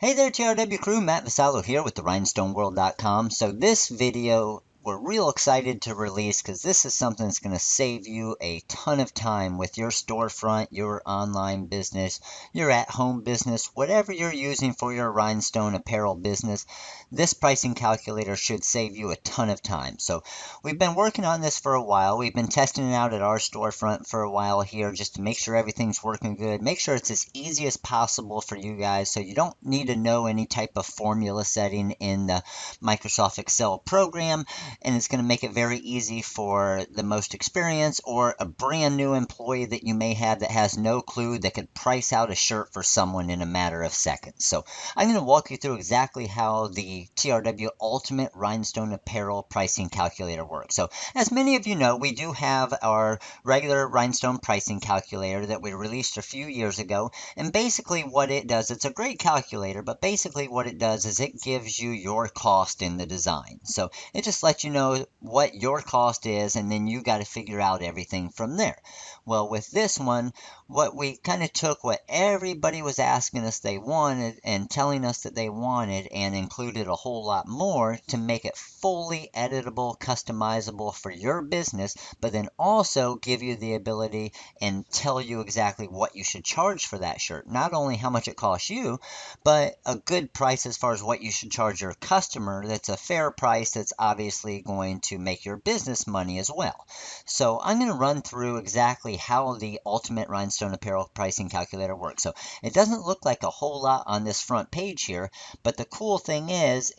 Hey there, TRW crew, Matt Vassallo here with the RhinestoneWorld.com. So this video we're real excited to release because this is something that's going to save you a ton of time with your storefront, your online business, your at-home business, whatever you're using for your Rhinestone apparel business. This pricing calculator should save you a ton of time. So we've been working on this for a while. We've been testing it out at our storefront for a while here just to make sure everything's working good. Make sure it's as easy as possible for you guys so you don't need to know any type of formula setting in the Microsoft Excel program. And it's going to make it very easy for the most experienced or a brand new employee that you may have that has no clue that could price out a shirt for someone in a matter of seconds. So I'm going to walk you through exactly how the TRW Ultimate Rhinestone Apparel Pricing Calculator works. So as many of you know, we do have our regular Rhinestone pricing calculator that we released a few years ago. And basically what it does, it's a great calculator, but basically what it does is it gives you your cost in the design. So it just lets you know what your cost is, and then you got to figure out everything from there. Well, with this one, what we kind of took what everybody was asking us they wanted and telling us that they wanted and included a whole lot more to make it fully editable, customizable for your business, but then also give you the ability and tell you exactly what you should charge for that shirt. Not only how much it costs you, but a good price as far as what you should charge your customer that's a fair price that's obviously going to make your business money as well. So I'm going to run through exactly how the Ultimate Rhinestone Apparel Pricing Calculator works. So it doesn't look like a whole lot on this front page here, but the cool thing is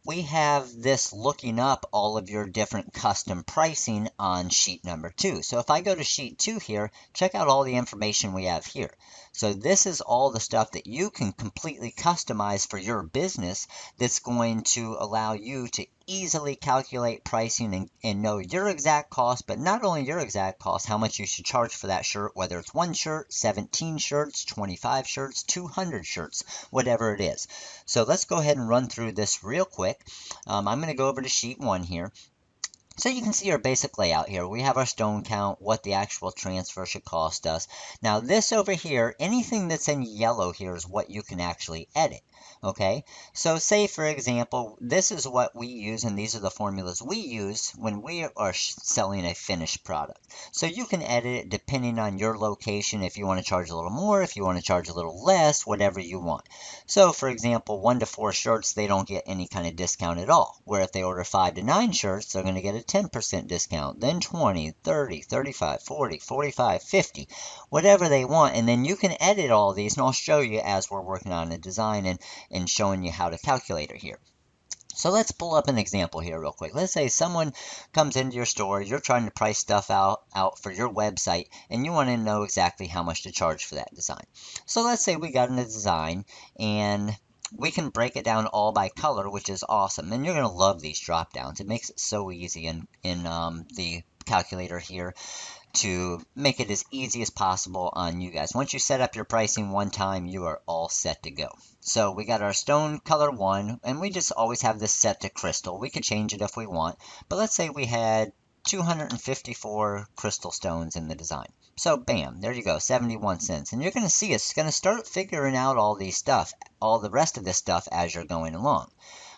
we have this looking up all of your different custom pricing on sheet number 2. So if I go to sheet 2 here, check out all the information we have here. So this is all the stuff that you can completely customize for your business that's going to allow you to easily calculate pricing and know your exact cost, but not only your exact cost, how much you should charge for that shirt, whether it's 1 shirt, 17 shirts, 25 shirts, 200 shirts, whatever it is. So let's go ahead and run through this real quick. I'm going to go over to sheet 1 here. So you can see our basic layout here. We have our stone count, what the actual transfer should cost us. Now this over here, anything that's in yellow here is what you can actually edit. Okay, so say for example, this is what we use and these are the formulas we use when we are selling a finished product. So you can edit it depending on your location if you want to charge a little more, if you want to charge a little less, whatever you want. So for example, 1 to 4 shirts, they don't get any kind of discount at all. Where if they order 5 to 9 shirts, they're going to get a 10% discount, then 20, 30, 35, 40, 45, 50, whatever they want. And then you can edit all these and I'll show you as we're working on the design and showing you how to calculate it here. So let's pull up an example here real quick. Let's say someone comes into your store, you're trying to price stuff out for your website, and you want to know exactly how much to charge for that design. So let's say we got in a design, and we can break it down all by color, which is awesome. And you're going to love these drop downs. It makes it so easy in the calculator here to make it as easy as possible on you guys. Once you set up your pricing one time, you are all set to go. So we got our stone color 1, and we just always have this set to crystal. We could change it if we want, but let's say we had 254 crystal stones in the design. So bam, there you go, 71 cents. And you're going to see it's going to start figuring out all the rest of this stuff as you're going along.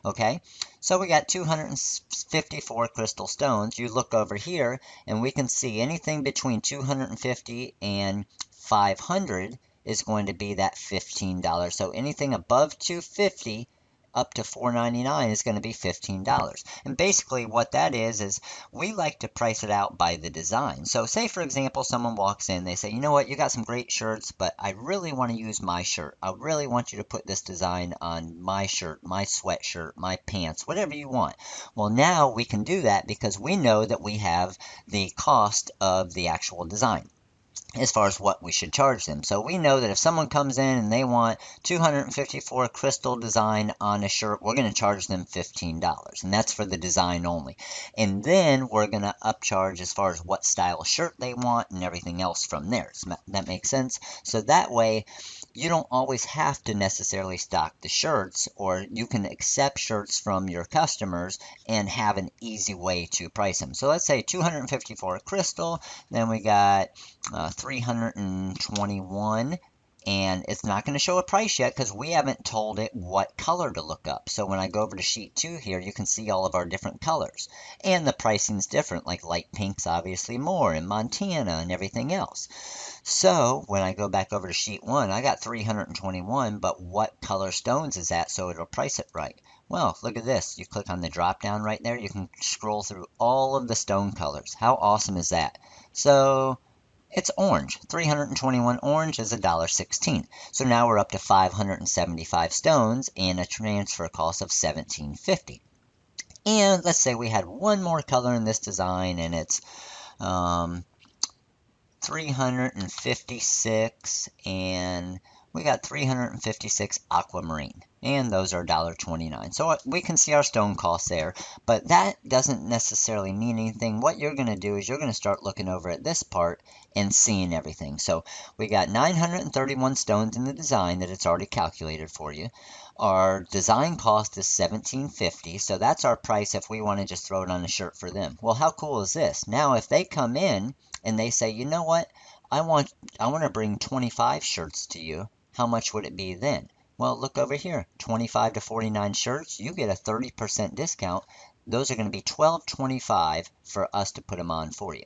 Okay, so we got 254 crystal stones. You look over here and we can see anything between 250 and 500 is going to be that $15. So anything above 250 up to $4.99 is going to be $15. And basically what that is we like to price it out by the design. So say for example someone walks in, they say, you know what, you got some great shirts, but I really want to use my shirt. I really want you to put this design on my shirt, my sweatshirt, my pants, whatever you want. Well, now we can do that because we know that we have the cost of the actual design as far as what we should charge them. So we know that if someone comes in and they want 254 crystal design on a shirt, we're going to charge them $15, and that's for the design only. And then we're going to upcharge as far as what style shirt they want and everything else from there. Does that make sense? So that way you don't always have to necessarily stock the shirts, or you can accept shirts from your customers and have an easy way to price them. So let's say 254 crystal, then we got 321 And it's not going to show a price yet because we haven't told it what color to look up. So when I go over to sheet 2 here, you can see all of our different colors. And the pricing's different, like light pink's obviously more in Montana and everything else. So when I go back over to sheet 1, I got 321, but what color stones is that so it'll price it right? Well, look at this. You click on the drop down right there. You can scroll through all of the stone colors. How awesome is that? So it's orange. 321 orange is $1.16. So now we're up to 575 stones and a transfer cost of $17.50. And let's say we had one more color in this design, and it's 356, and we got 356 aquamarine, and those are $1.29. So we can see our stone costs there, but that doesn't necessarily mean anything. What you're going to do is you're going to start looking over at this part and seeing everything. So we got 931 stones in the design that it's already calculated for you. Our design cost is $17.50, so that's our price if we want to just throw it on a shirt for them. Well, how cool is this? Now, if they come in and they say, you know what, I want to bring 25 shirts to you, how much would it be then? Well, look over here, 25 to 49 shirts, you get a 30% discount. Those are going to be $12.25 for us to put them on for you.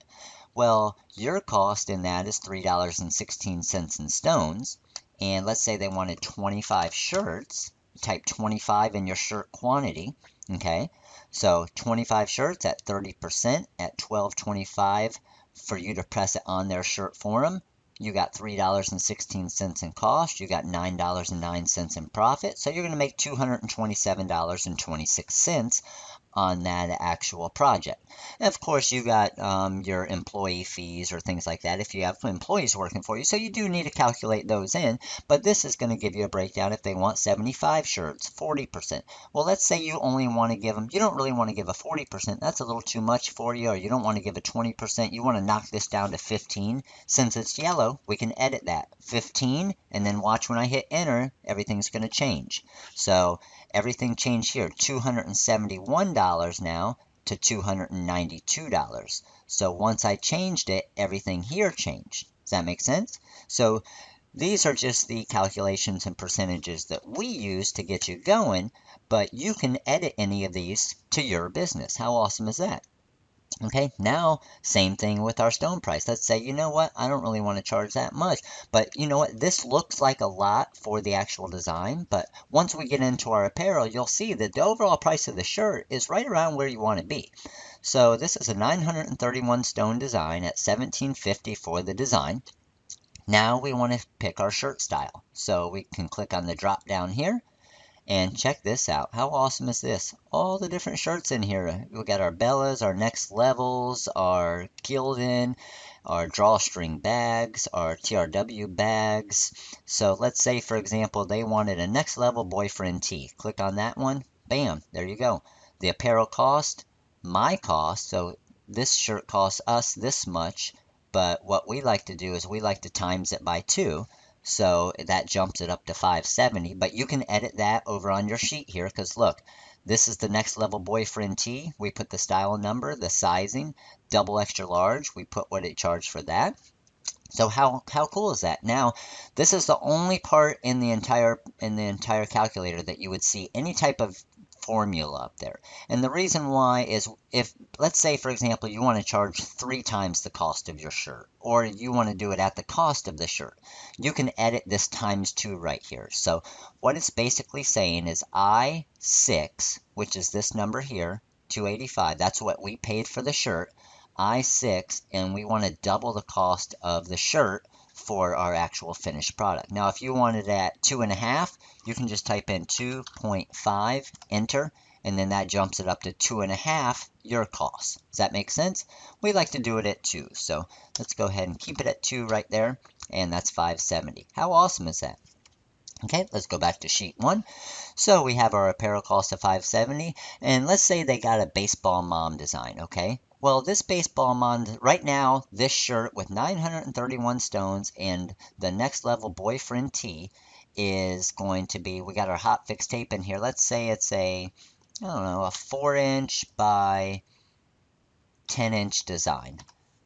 Well, your cost in that is $3.16 in stones. And let's say they wanted 25 shirts. Type 25 in your shirt quantity. Okay, so 25 shirts at 30% at $12.25 for you to press it on their shirt for them. You got $3.16 in cost. You got $9.09 in profit. So you're going to make $227.26 on that actual project. And of course, you got your employee fees or things like that if you have employees working for you. So you do need to calculate those in, but this is going to give you a breakdown if they want 75 shirts, 40%. Well, let's say you only want to give them, you don't really want to give a 40%. That's a little too much for you, or you don't want to give a 20%. You want to knock this down to 15. Since it's yellow, we can edit that. 15, and then watch when I hit enter, everything's going to change. So everything changed here, $271 now to $292. So once I changed it, everything here changed. Does that make sense? So these are just the calculations and percentages that we use to get you going, but you can edit any of these to your business. How awesome is that? Okay, now, same thing with our stone price. Let's say, you know what, I don't really want to charge that much, but you know what, this looks like a lot for the actual design, but once we get into our apparel, you'll see that the overall price of the shirt is right around where you want to be. So this is a 931 stone design at $17.50 for the design. Now we want to pick our shirt style. So we can click on the drop down here. And check this out. How awesome is this? All the different shirts in here. We got our Bellas, our Next Levels, our Gildan, our drawstring bags, our TRW bags. So let's say, for example, they wanted a Next Level boyfriend tee. Click on that one. Bam, there you go. The apparel cost, my cost. So this shirt costs us this much. But what we like to do is we like to times it by 2. So that jumps it up to $5.70, but you can edit that over on your sheet here, because look, this is the Next Level boyfriend tee. We put the style number, the sizing, double extra large. We put what it charged for that. So how cool is that? Now, this is the only part in the entire calculator that you would see any type of formula up there. And the reason why is if, let's say, for example, you want to charge 3 times the cost of your shirt, or you want to do it at the cost of the shirt, you can edit this times 2 right here. So what it's basically saying is I6, which is this number here, 285, that's what we paid for the shirt, I6, and we want to double the cost of the shirt for our actual finished product. Now, if you wanted it at 2.5, you can just type in 2.5, enter, and then that jumps it up to 2.5 your cost. Does that make sense? We like to do it at 2, so let's go ahead and keep it at 2 right there, and that's $5.70. How awesome is that? Okay, let's go back to sheet 1. So we have our apparel cost of $5.70, and let's say they got a baseball mom design, okay? Well, this baseball mom, right now, this shirt with 931 stones and the Next Level boyfriend tee is going to be, we got our hot fix tape in here. Let's say it's a, I don't know, a 4-inch by 10-inch design.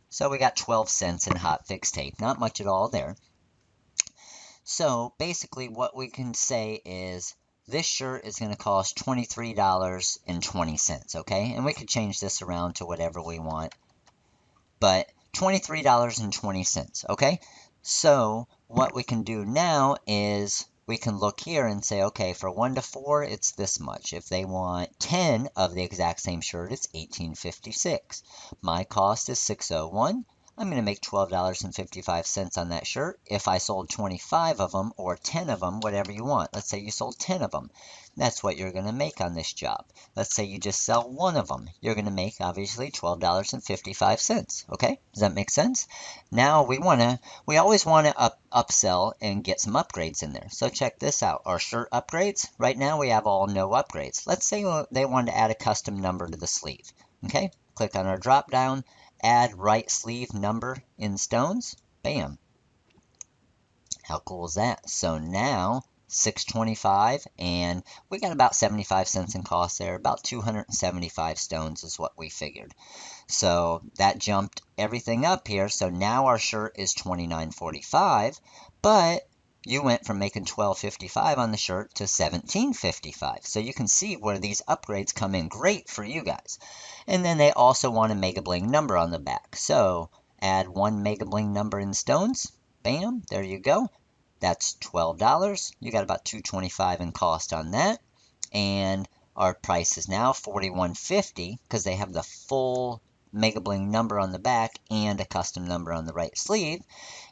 So we got 12 cents in hot fix tape. Not much at all there. So basically what we can say is this shirt is going to cost $23.20, okay? And we could change this around to whatever we want, but $23.20, okay? So what we can do now is we can look here and say, okay, for 1 to 4, it's this much. If they want 10 of the exact same shirt, it's $18.56. My cost is $6.01. I'm going to make $12.55 on that shirt. If I sold 25 of them or 10 of them, whatever you want. Let's say you sold 10 of them. That's what you're going to make on this job. Let's say you just sell 1 of them. You're going to make, obviously, $12.55. Okay? Does that make sense? Now, we always want to upsell and get some upgrades in there. So check this out. Our shirt upgrades. Right now, we have all no upgrades. Let's say they wanted to add a custom number to the sleeve. Okay? Click on our drop down. Add right sleeve number in stones. Bam. How cool is that? So now $6.25, and we got about 75 cents in cost there. About 275 stones is what we figured. So that jumped everything up here. So now our shirt is $29.45, but you went from making $12.55 on the shirt to $17.55. So you can see where these upgrades come in great for you guys. And then they also want a Mega Bling number on the back. So add 1 Mega Bling number in stones. Bam, there you go. That's $12. You got about $2.25 in cost on that. And our price is now $41.50 because they have the full Mega Bling number on the back and a custom number on the right sleeve.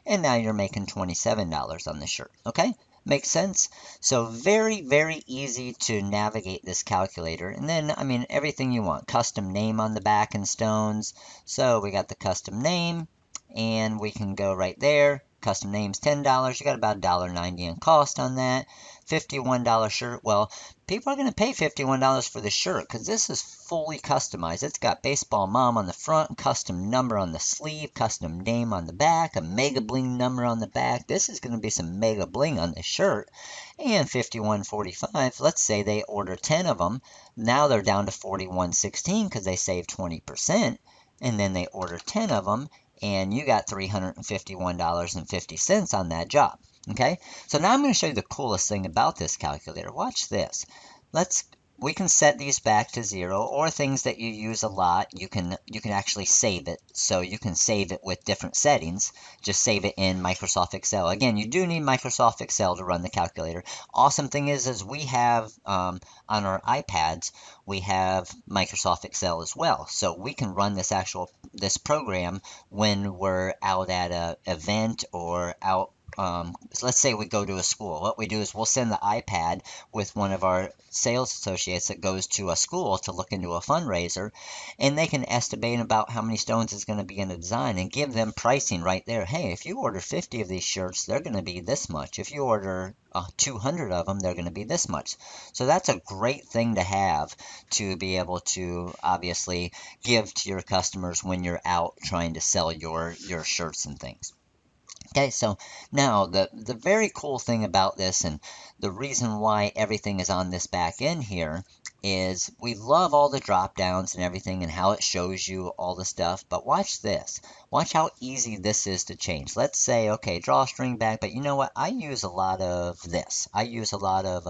And now you're making $27 on the shirt. Okay? Makes sense? So very, very easy to navigate this calculator. And then, I mean, everything you want. Custom name on the back in stones. So we got the custom name. And we can go right there. Custom name's $10. You got about $1.90 in cost on that. $51 shirt. Well, people are going to pay $51 for the shirt because this is fully customized. It's got baseball mom on the front, custom number on the sleeve, custom name on the back, a Mega Bling number on the back. This is going to be some Mega Bling on the shirt. And $51.45. Let's say they order 10 of them. Now they're down to $41.16 because they saved 20%. And then they order 10 of them. And you got $351.50 on that job. Okay, so now I'm going to show you the coolest thing about this calculator. Watch this. We can set these back to 0, or things that you use a lot, you can actually save it. So you can save it with different settings. Just save it in Microsoft Excel. Again, you do need Microsoft Excel to run the calculator. Awesome thing is we have on our iPads, we have Microsoft Excel as well. So we can run this program when we're out at an event or out. So let's say we go to a school. What we do is we'll send the iPad with one of our sales associates that goes to a school to look into a fundraiser, and they can estimate about how many stones is going to be in a design and give them pricing right there. Hey, if you order 50 of these shirts, they're going to be this much. If you order 200 of them, they're going to be this much. So that's a great thing to have to be able to obviously give to your customers when you're out trying to sell your shirts and things. Okay, so now the very cool thing about this, and the reason why everything is on this back end here, is we love all the drop downs and everything and how it shows you all the stuff. But watch this. Watch how easy this is to change. Let's say, okay, drawstring back, but you know what? I use a lot of this. I use a lot of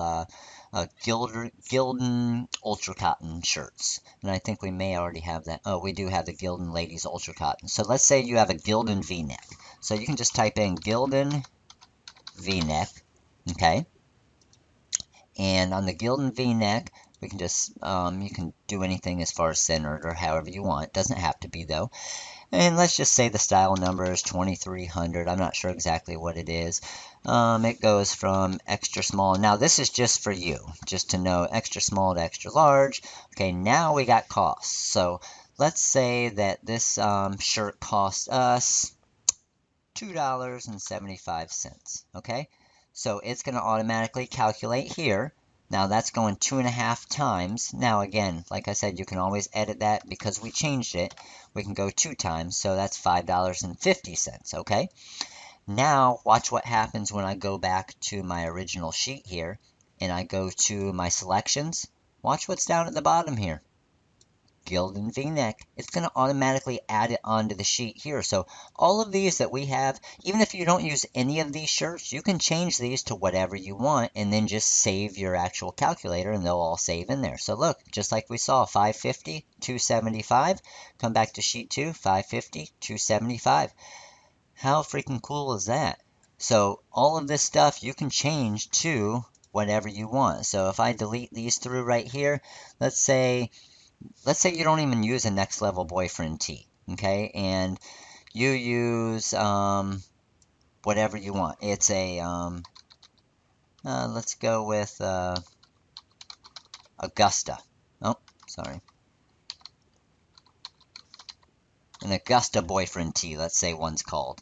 Gildan Ultra Cotton shirts. And I think we may already have that. Oh, we do have the Gildan Ladies Ultra Cotton. So let's say you have a Gildan V-neck. So you can just type in Gildan V-neck, okay? And on the Gildan V-neck, we can just, you can do anything as far as centered or however you want. It doesn't have to be, though. And let's just say the style number is 2300. I'm not sure exactly what it is. It goes from extra small. Now, this is just for you, just to know, extra small to extra large. Okay, now we got costs. So let's say that this shirt costs us $2.75, okay? So it's going to automatically calculate here. Now that's going 2.5 times. Now again, like I said, you can always edit that because we changed it. We can go 2 times, so that's $5.50, okay? Now watch what happens when I go back to my original sheet here and I go to my selections. Watch what's down at the bottom here. Gildan V-neck, it's going to automatically add it onto the sheet here. So all of these that we have, even if you don't use any of these shirts, you can change these to whatever you want and then just save your actual calculator and they'll all save in there. So look, just like we saw, 550, 275. Come back to sheet 2, 550, 275. How freaking cool is that? So all of this stuff you can change to whatever you want. So if I delete these through right here, let's say you don't even use a next level boyfriend tee, okay? And you use whatever you want. It's a let's go with Augusta. Oh, sorry. An Augusta boyfriend tee, let's say one's called.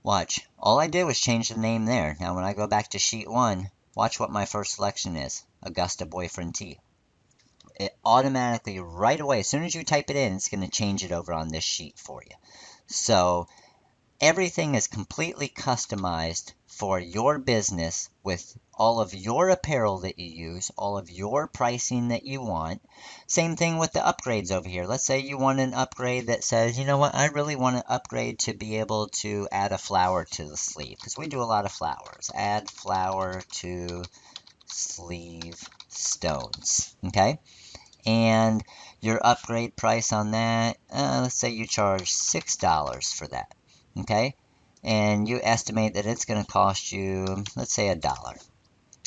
Watch. All I did was change the name there. Now when I go back to sheet 1, watch what my first selection is. Augusta boyfriend tee. It automatically, right away, as soon as you type it in, it's going to change it over on this sheet for you. So everything is completely customized for your business with all of your apparel that you use, all of your pricing that you want. Same thing with the upgrades over here. Let's say you want an upgrade that says, you know what, I really want to upgrade to be able to add a flower to the sleeve, because we do a lot of flowers. Add flower to sleeve stones, okay? And your upgrade price on that, let's say you charge $6 for that, okay? And you estimate that it's going to cost you, let's say, $1.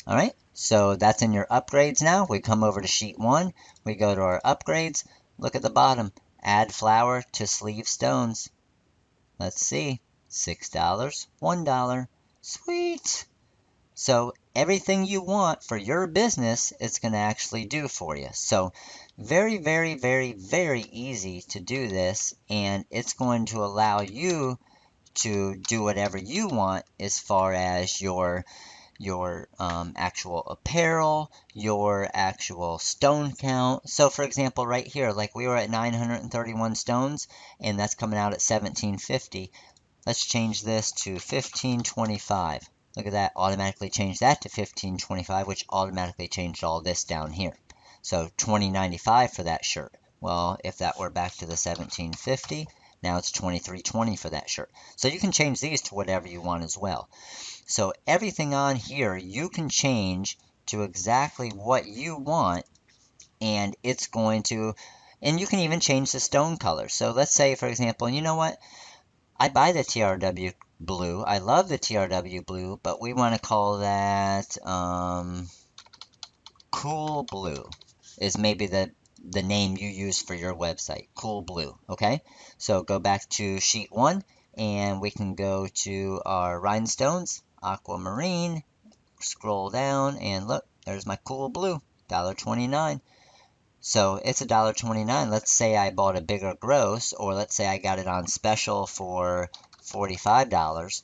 All right, so that's in your upgrades now. We come over to sheet 1. We go to our upgrades. Look at the bottom. Add flower to sleeve stones. Let's see. $6, $1. Sweet. So everything you want for your business, it's going to actually do for you. So very, very, very, very easy to do this. And it's going to allow you to do whatever you want as far as your actual apparel, your actual stone count. So for example, right here, like we were at 931 stones, and that's coming out at 1750. Let's change this to 1525. Look at that, automatically changed that to 1525, which automatically changed all this down here. So 2095 for that shirt. Well, if that were back to the 1750, now it's 2320 for that shirt. So you can change these to whatever you want as well. So everything on here you can change to exactly what you want, and it's going to, and you can even change the stone color. So let's say, for example, you know what? I buy the TRW blue. I love the TRW blue, but we want to call that Cool Blue is maybe the name you use for your website. Cool Blue, okay? So go back to sheet 1, and we can go to our Rhinestones, Aquamarine, scroll down, and look, there's my Cool Blue, $1.29. So it's $1.29. Let's say I bought a bigger gross, or let's say I got it on special for $45.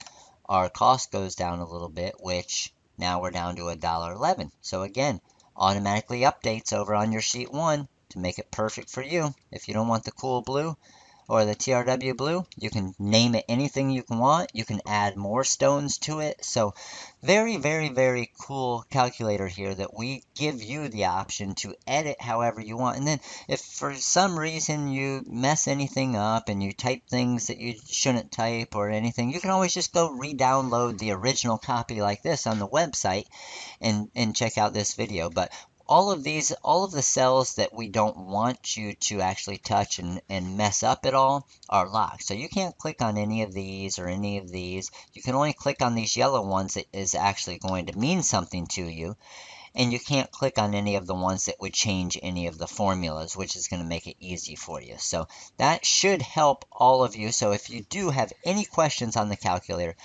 Our cost goes down a little bit, which now we're down to $1.11. So again, automatically updates over on your sheet 1 to make it perfect for you. If you don't want the Cool Blue or the TRW blue, you can name it anything you can want. You can add more stones to it. So very, very, very cool calculator here that we give you the option to edit however you want. And then if for some reason you mess anything up and you type things that you shouldn't type or anything, you can always just go re-download the original copy like this on the website and check out this video. But all of the cells that we don't want you to actually touch and mess up at all are locked. So you can't click on any of these or any of these. You can only click on these yellow ones that is actually going to mean something to you. And you can't click on any of the ones that would change any of the formulas, which is going to make it easy for you. So that should help all of you. So if you do have any questions on the calculator,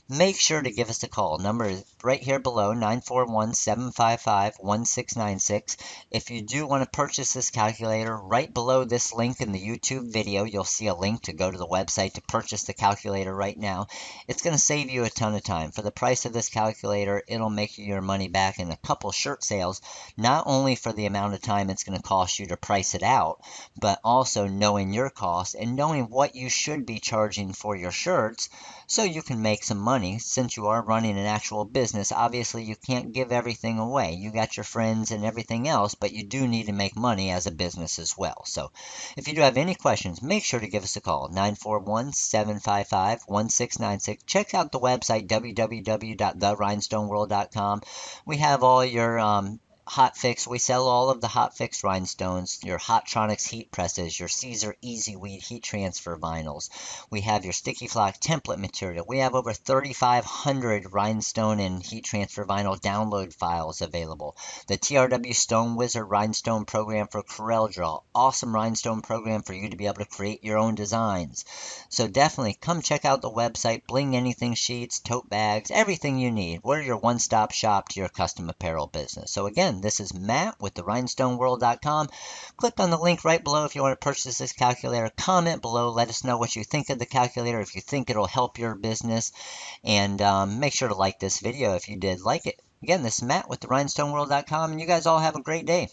make sure to give us a call. Number is right here below, 941-755-1696. If you do want to purchase this calculator, right below this link in the YouTube video, you'll see a link to go to the website to purchase the calculator right now. It's going to save you a ton of time. For the price of this calculator, it'll make you your money back in a couple shirt sales, not only for the amount of time it's going to cost you to price it out, but also knowing your costs and knowing what you should be charging for your shirts so you can make some money money. Since you are running an actual business, obviously you can't give everything away. You got your friends and everything else, but you do need to make money as a business as well. So if you do have any questions, make sure to give us a call, 941-755-1696. Check out the website, www.therhinestoneworld.com. We have all your hot fix. We sell all of the hot fix rhinestones, your Hotronix heat presses, your Siser Easyweed heat transfer vinyls. We have your sticky flock template material. We have over 3,500 rhinestone and heat transfer vinyl download files available. The TRW Stone Wizard rhinestone program for Corel Draw. Awesome rhinestone program for you to be able to create your own designs. So definitely come check out the website. Bling Anything sheets, tote bags, everything you need. We're your one-stop shop to your custom apparel business. So again, this is Matt with the rhinestoneworld.com. Click on the link right below if you want to purchase this calculator. Comment below. Let us know what you think of the calculator, if you think it'll help your business. And make sure to like this video if you did like it. Again, this is Matt with the rhinestoneworld.com, and you guys all have a great day.